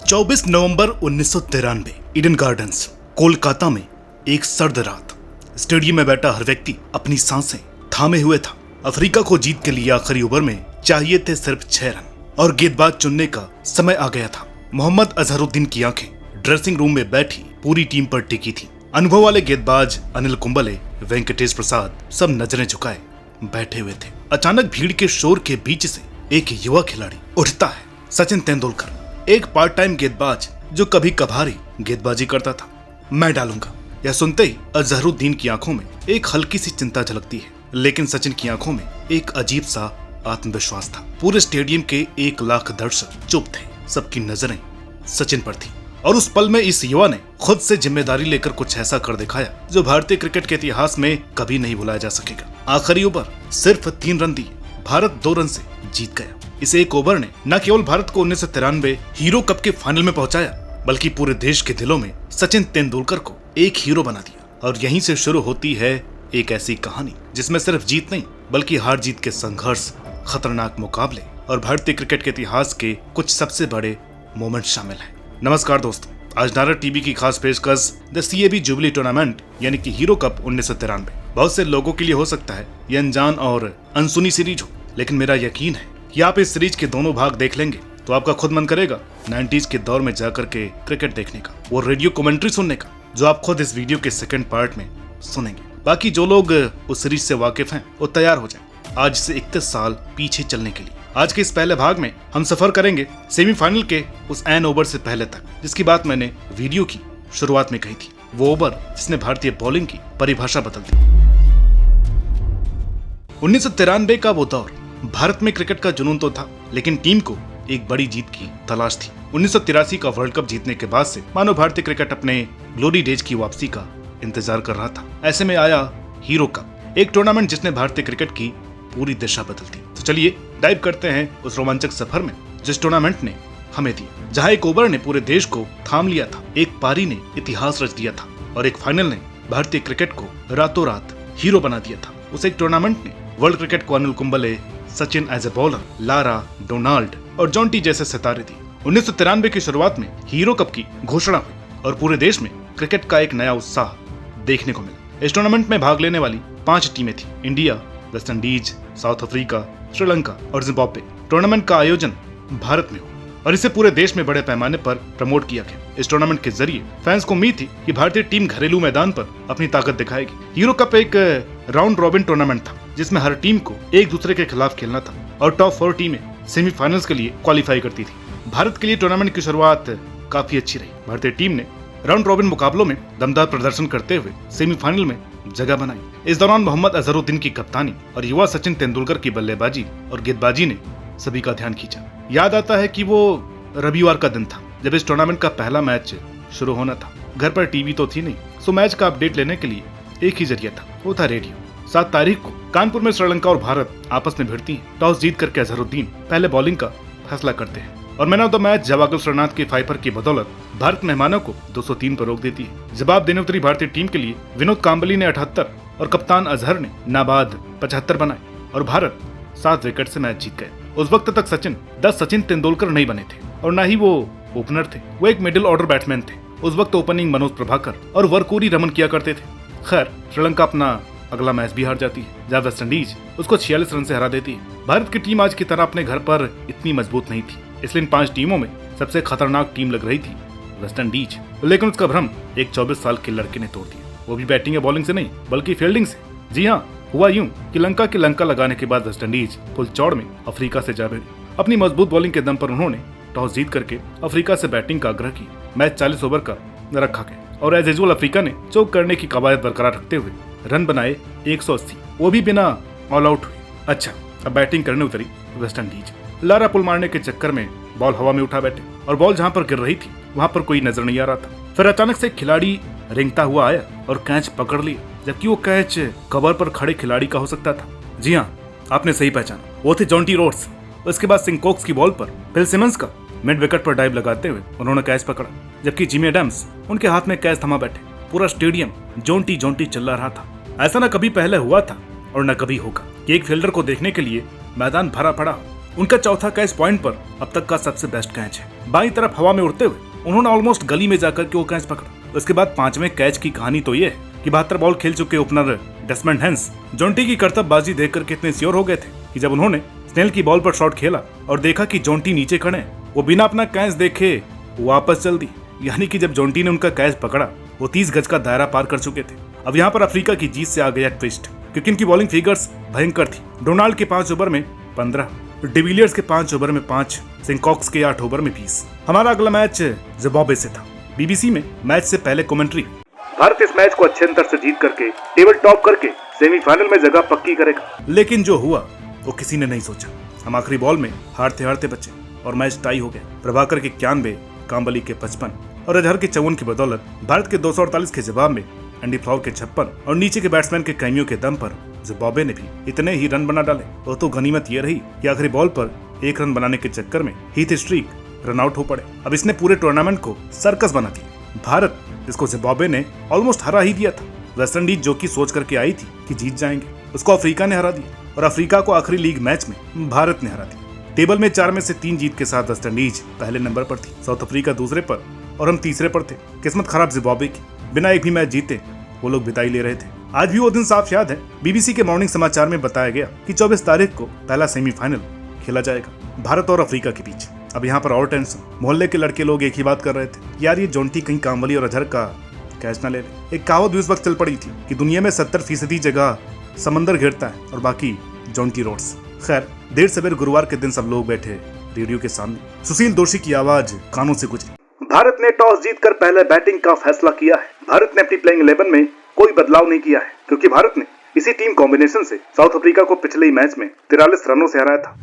24 नवंबर 1993 Eden gardens Kolkata में एक सर्द रात। स्टेडियम में बैठा हर व्यक्ति अपनी सांसें थामे हुए था। अफ्रीका को जीत के लिए आखिरी ओवर में चाहिए थे सिर्फ 6 रन और गेंदबाज चुनने का समय आ गया था। मोहम्मद अजहरुद्दीन की आंखें ड्रेसिंग रूम में बैठी पूरी टीम पर टिकी थी। अनुभव वाले गेंदबाज अनिल कुंबले, वेंकटेश प्रसाद सब नजरें झुकाए बैठे हुए थे। अचानक भीड़ के शोर के बीच से एक युवा खिलाड़ी उठता है। सचिन तेंदुलकर, एक पार्ट टाइम गेंदबाज जो कभी कभार ही गेंदबाजी करता था। मैं डालूंगा। यह सुनते ही अजहरुद्दीन की आंखों में एक हल्की सी चिंता झलकती है, लेकिन सचिन की आंखों में एक अजीब सा आत्मविश्वास था। पूरे स्टेडियम के 1 लाख दर्शक चुप थे। सबकी नजरें सचिन पर थी और उस पल में इस युवा ने खुद से जिम्मेदारी लेकर कुछ ऐसा कर दिखाया जो भारतीय क्रिकेट के इतिहास में कभी नहीं भुलाया जा सकेगा। आखिरी ओवर सिर्फ 3 रन दिए, भारत 2 रन से जीत गया। इस एक ओवर ने न केवल भारत को 1993 हीरो कप के फाइनल में पहुंचाया, बल्कि पूरे देश के दिलों में सचिन तेंदुलकर को एक हीरो बना दिया। और यहीं से शुरू होती है एक ऐसी कहानी जिसमें सिर्फ जीत नहीं बल्कि हार जीत के संघर्ष, खतरनाक मुकाबले और भारतीय क्रिकेट के इतिहास के कुछ सबसे बड़े मोमेंट शामिल हैं। नमस्कार दोस्तों, आज नारा टीवी की खास पेशकश द CAB जुबली टूर्नामेंट यानी कि हीरो कप 1993। बहुत से लोगों के लिए हो सकता है ये अनजान और अनसुनी सीरीज हो, लेकिन मेरा यकीन है कि आप इस सीरीज के दोनों भाग देख लेंगे तो आपका खुद मन करेगा 90s के दौर में जाकर के क्रिकेट देखने का, वो रेडियो कमेंट्री सुनने का जो आप खुद इस वीडियो के सेकंड पार्ट में सुनेंगे। बाकी जो लोग उस सीरीज से वाकिफ हैं वो तैयार हो जाएं आज से 31 साल पीछे चलने के लिए। आज के इस पहले भाग में हम सफर करेंगे सेमीफाइनल के उस एन ओवर से पहले तक, जिसकी बात मैंने वीडियो की शुरुआत में कही थी। वो ओवर जिसने भारतीय बॉलिंग की परिभाषा बदल दी। 1993 का वो दौर, भारत में क्रिकेट का जुनून तो था, लेकिन टीम को एक बड़ी जीत की तलाश थी। 1983 का वर्ल्ड कप जीतने के बाद से मानो भारतीय क्रिकेट अपने ग्लोरी डेज की वापसी का इंतजार कर रहा था। ऐसे में आया हीरो कप, एक टूर्नामेंट जिसने भारतीय क्रिकेट की पूरी दिशा बदल दी। तो चलिए डाइव करते हैं उस रोमांचक सफर में जिस टूर्नामेंट ने हमें दिया, जहां एक ओवर ने पूरे देश को थाम लिया था, एक पारी ने इतिहास रच दिया था और एक फाइनल ने भारतीय क्रिकेट को रातों रात हीरो बना दिया था। उस एक टूर्नामेंट ने वर्ल्ड क्रिकेट को Anil Kumble, Sachin as a bowler, Lara, Donald और जॉन्टी जैसे सितारे दिए। 1993 की शुरुआत में हीरो कप की घोषणा हुई और पूरे देश में क्रिकेट का एक नया उत्साह देखने को मिला। इस टूर्नामेंट में भाग लेने वाली 5 टीमें थी, India, West Indies, south Africa, Sri Lanka और जिम्बाब्वे। टूर्नामेंट का आयोजन भारत में हुआ और इसे पूरे देश में बड़े पैमाने पर प्रमोट किया गया। इस टूर्नामेंट के जरिए फैंस को उम्मीद थी कि भारतीय टीम घरेलू मैदान पर अपनी ताकत दिखाएगी। हीरो कप एक राउंड रॉबिन टूर्नामेंट था जिसमें हर टीम को एक दूसरे के खिलाफ खेलना था और टॉप 4 टीमें सेमीफाइनल्स के लिए क्वालिफाई करती थी। भारत के लिए टूर्नामेंट की शुरुआत काफी अच्छी रही। भारतीय टीम ने राउंड रॉबिन मुकाबलों में दमदार प्रदर्शन करते हुए सेमीफाइनल में जगह बनाई। इस दौरान मोहम्मद अजहरुद्दीन की कप्तानी और युवा सचिन तेंदुलकर की बल्लेबाजी और गेंदबाजी ने सभी का ध्यान खींचा। याद आता है कि वो रविवार का दिन था जब इस टूर्नामेंट का पहला मैच शुरू होना था। घर पर टीवी तो थी नहीं, सो मैच का अपडेट लेने के लिए एक ही जरिया था, वो था रेडियो। 7 तारीख को कानपुर में श्रीलंका और भारत आपस में भिड़ती हैं। टॉस जीत करके अजहरुद्दीन पहले बॉलिंग का फैसला करते हैं और man of the match Javagal Srinath के फाइपर की बदौलत भारत मेहमानों को 203 पर रोक देती है। जवाब देने उतरी भारतीय टीम के लिए विनोद कांबली ने 78 और कप्तान अजहर ने नाबाद 75 बनाए और भारत 7 विकेट से मैच जीत गए। उस वक्त तक सचिन तेंदुलकर नहीं बने थे और न ही वो ओपनर थे, वो एक मिडिल ऑर्डर बैट्समैन थे। उस वक्त ओपनिंग मनोज प्रभाकर और वरकूरी रमन किया करते थे। खैर, श्रीलंका अपना अगला मैच भी हार जाती है जहाँ वेस्ट इंडीज उसको 46 रन से हरा देती है। भारत की टीम आज की तरह अपने घर पर इतनी मजबूत नहीं थी, इसलिए इन 5 टीमों में सबसे खतरनाक टीम लग रही थी वेस्ट इंडीज। लेकिन उसका भ्रम एक 24 साल के लड़के ने तोड़ दिया, वो भी बैटिंग या बॉलिंग से नहीं बल्कि फील्डिंग से। जी हाँ, हुआ यूं कि लंका की लंका लगाने के बाद वेस्ट इंडीज फुल चौड़ में अफ्रीका से जा भिड़ी। अपनी मजबूत बॉलिंग के दम पर उन्होंने टॉस जीत करके अफ्रीका से बैटिंग का आग्रह किया। मैच 40 ओवर का रखा गया और एज यूजुअल अफ्रीका ने चौक करने की कवायद बरकरार रखते हुए रन बनाए 180, वो भी बिना ऑल आउट हुए। अच्छा, अब बैटिंग करने उतरी वेस्ट इंडीज। लारा पुल मारने के चक्कर में बॉल हवा में उठा बैठे और बॉल जहां पर गिर रही थी वहां पर कोई नजर नहीं आ रहा था। फिर अचानक से खिलाड़ी रेंगता हुआ आया और कैच पकड़ लिया, जबकि वो कैच कवर पर खड़े खिलाड़ी का हो सकता था। जी हाँ, आपने सही पहचाना, वो थे जॉन्टी रोड्स। उसके बाद सिंकोक्स की बॉल पर फिल सिमंस का मिड विकेट पर डाइव लगाते हुए उन्होंने कैच पकड़ा, जबकि जिमी एडम्स उनके हाथ में कैच थमा बैठे। पूरा स्टेडियम जॉन्टी चिल्ला रहा था। ऐसा न कभी पहले हुआ था और न कभी होगा कि एक फील्डर को देखने के लिए मैदान भरा पड़ा उनका चौथा कैच पॉइंट पर अब तक का सबसे बेस्ट कैच है। बाईं तरफ हवा में उड़ते हुए उन्होंने ऑलमोस्ट गली में जाकर के वो कैच पकड़ा। उसके बाद पांचवें कैच की कहानी तो ये है कि 72 बॉल खेल चुके ओपनर डेस्मंड हेंस जोंटी की करतबबाजी देखकर कितने श्योर हो गए थे कि जब उन्होंने स्नेल की बॉल पर शॉट खेला और देखा कि जोंटी नीचे खड़े, वो बिना अपना कैच देखे वापस चल दी। यानी कि जब जोंटी ने उनका कैच पकड़ा वो 30 गज का दायरा पार कर चुके थे। अब यहाँ पर अफ्रीका की जीत से आ गया ट्विस्ट, क्योंकि इनकी बॉलिंग फिगर्स भयंकर थी। डोनाल्ड के 5 ओवर में 15, डिविलियर्स के 5 ओवर में 5, सिंकॉक्स के 8 ओवर में 20। हमारा अगला मैच जिम्बाब्वे से था। बीबीसी में मैच से पहले कमेंट्री, भारत इस मैच को अच्छे अंतर से जीत करके टेबल टॉप करके सेमीफाइनल में जगह पक्की करेगा। लेकिन जो हुआ वो किसी ने नहीं सोचा। हम आखिरी बॉल में हारते हारते बचे और मैच टाई हो गया। प्रभाकर के 91, काम्बली के 55 और अजहर के 54 की बदौलत भारत के 248 के जवाब में एंडी फ्लावर के 56 और नीचे के बैट्समैन के कैमियों के दम पर जिम्बाब्वे ने भी इतने ही रन बना डाले। वो तो गनीमत ये रही कि आखिरी बॉल पर 1 रन बनाने के चक्कर में हीथ स्ट्रीक रन आउट हो पड़े। अब इसने पूरे टूर्नामेंट को सर्कस बना दिया। भारत, जिसको जिम्बाब्वे ने ऑलमोस्ट हरा ही दिया था, वेस्ट इंडीज जो की सोच करके आई थी कि जीत जाएंगे, उसको अफ्रीका ने हरा दिया और अफ्रीका को आखिरी लीग मैच में भारत ने हरा दिया। टेबल में 4 में से 3 जीत के साथ वेस्ट इंडीज पहले नंबर पर थी, साउथ अफ्रीका दूसरे पर और हम तीसरे पर थे। किस्मत खराब जिम्बाब्वे की, बिना एक भी मैच जीते वो लोग बिताई ले रहे थे। आज भी वो दिन साफ याद है। बीबीसी के मॉर्निंग समाचार में बताया गया कि 24 तारीख को पहला सेमीफाइनल खेला जाएगा भारत और अफ्रीका के बीच। अब यहाँ पर और टेंशन, मोहल्ले के लड़के लोग एक ही बात कर रहे थे, यार ये जोंटी कहीं काम्बली और अजहर का कैच ना ले ले। एक कहावत भी उस वक्त चल पड़ी थी कि दुनिया में 70% जगह समंदर घेरता है और बाकी जोंटी रोड्स। खैर, देर सवेर गुरुवार के दिन सब लोग बैठे रेडियो के सामने। सुशील दोषी की आवाज कानों से गुजरी, भारत ने टॉस जीतकर पहले बैटिंग का फैसला किया है। भारत ने अपनी प्लेइंग 11 में कोई बदलाव नहीं किया है, क्योंकि भारत ने इसी टीम कॉम्बिनेशन से साउथ अफ्रीका को पिछले ही मैच में 43 रनों से हराया था।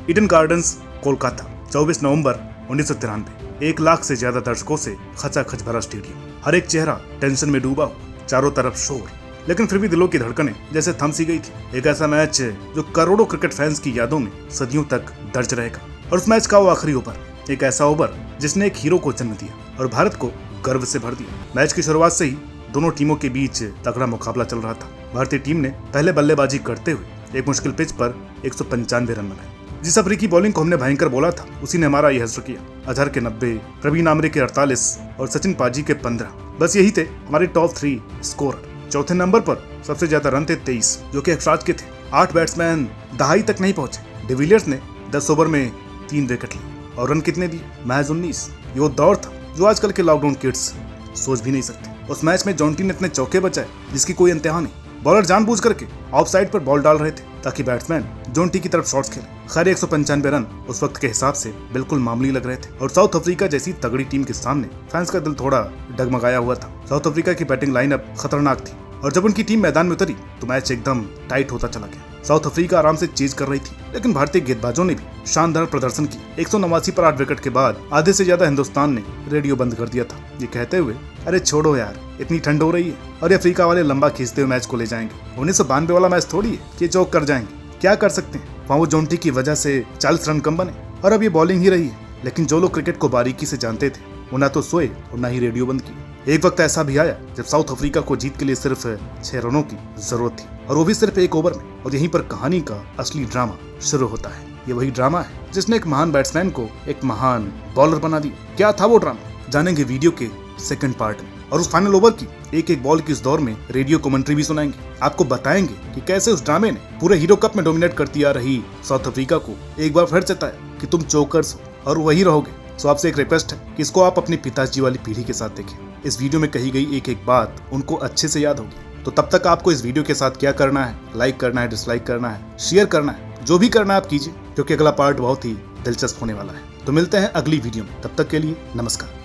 ईडन गार्डन्स, कोलकाता, 24 नवंबर 1993। 1 लाख से ज्यादा दर्शकों से खचाखच भरा स्टेडियम, हर एक चेहरा टेंशन में डूबा हो, चारों तरफ शोर, लेकिन फिर भी दिलों की धड़कनें जैसे थम सी गई थी। एक ऐसा मैच जो करोड़ों क्रिकेट फैंस की यादों में सदियों तक दर्ज रहेगा। और उस मैच का वो आखिरी ओवर, एक ऐसा ओवर जिसने एक हीरो को जन्म दिया और भारत को गर्व से भर दिया। मैच की शुरुआत से ही दोनों टीमों के बीच तगड़ा मुकाबला चल रहा था। भारतीय टीम ने पहले बल्लेबाजी करते हुए एक मुश्किल पिच पर 195 रन बनाए। जिस अफ्रीकी बॉलिंग को हमने भयंकर बोला था, उसी ने हमारा यह हश्र किया। अजहर के 90, प्रवीण आमरे के 48 और सचिन पाजी के 15, बस यही थे हमारे टॉप 3 स्कोरर। चौथे नंबर पर सबसे ज्यादा रन थे 23, जो कि एक्स्ट्राज के थे। 8 बैट्समैन दहाई तक नहीं पहुंचे। डिविलियर्स ने 10 ओवर में 3 विकेट लिए और रन कितने दिए? महज 19। ये वो दौर था जो आजकल के लॉकडाउन किड्स सोच भी नहीं सकते। उस मैच में जोंटी ने इतने चौके बचाए जिसकी कोई इंतहा नहीं। बॉलर जानबूझ करके ऑफ साइड पर बॉल डाल रहे थे ताकि बैट्समैन जोंटी की तरफ शॉट्स खेले। खैर, 195 रन उस वक्त के हिसाब से बिल्कुल मामूली लग रहे थे और साउथ अफ्रीका जैसी तगड़ी टीम के सामने फैंस का दिल थोड़ा डगमगाया हुआ था। साउथ अफ्रीका की बैटिंग लाइनअप खतरनाक थी और जब उनकी टीम मैदान में उतरी तो मैच एकदम टाइट होता चला गया। साउथ अफ्रीका आराम से चेज कर रही थी, लेकिन भारतीय गेंदबाजों ने भी शानदार प्रदर्शन किया। 189 पर 8 विकेट के बाद आधे से ज्यादा हिंदुस्तान ने रेडियो बंद कर दिया था, ये कहते हुए, अरे छोड़ो यार, इतनी ठंड हो रही है और ये अफ्रीका वाले लंबा खींचते हुए मैच को ले जाएंगे। 1992 वाला मैच थोड़ी है कि चौक कर जाएंगे। क्या कर सकते हैं, वहाँ वो जोंटी की वजह से 40 रन कम बने और अब ये बॉलिंग ही रही है। लेकिन जो लोग क्रिकेट को बारीकी से जानते थे वो ना तो सोए और ना ही रेडियो बंद किए। एक वक्त ऐसा भी आया जब साउथ अफ्रीका को जीत के लिए सिर्फ 6 रनों की जरूरत थी और वो भी सिर्फ 1 ओवर में। और यहीं पर कहानी का असली ड्रामा शुरू होता है। ये वही ड्रामा है जिसने एक महान बैट्समैन को एक महान बॉलर बना दिया। क्या था वो ड्रामा, जानेंगे वीडियो के सेकंड पार्ट में। और उस फाइनल ओवर की एक बॉल की इस दौर में रेडियो कमेंट्री भी सुनाएंगे। आपको बताएंगे कि कैसे उस ड्रामे ने पूरे हीरो कप में डोमिनेट करती आ रही साउथ अफ्रीका को एक बार फिर जताया कि तुम चोकर्स हो और वही रहोगे। तो आपसे एक रिक्वेस्ट है कि इसको आप अपनी पिताजी वाली पीढ़ी के साथ देखें। इस वीडियो में कही गई एक बात उनको अच्छे से याद होगी। तो तब तक आपको इस वीडियो के साथ क्या करना है, लाइक करना है, डिसलाइक करना है, शेयर करना है, जो भी करना है आप कीजिए, क्योंकि अगला पार्ट बहुत ही दिलचस्प होने वाला है। तो मिलते हैं अगली वीडियो में, तब तक के लिए नमस्कार।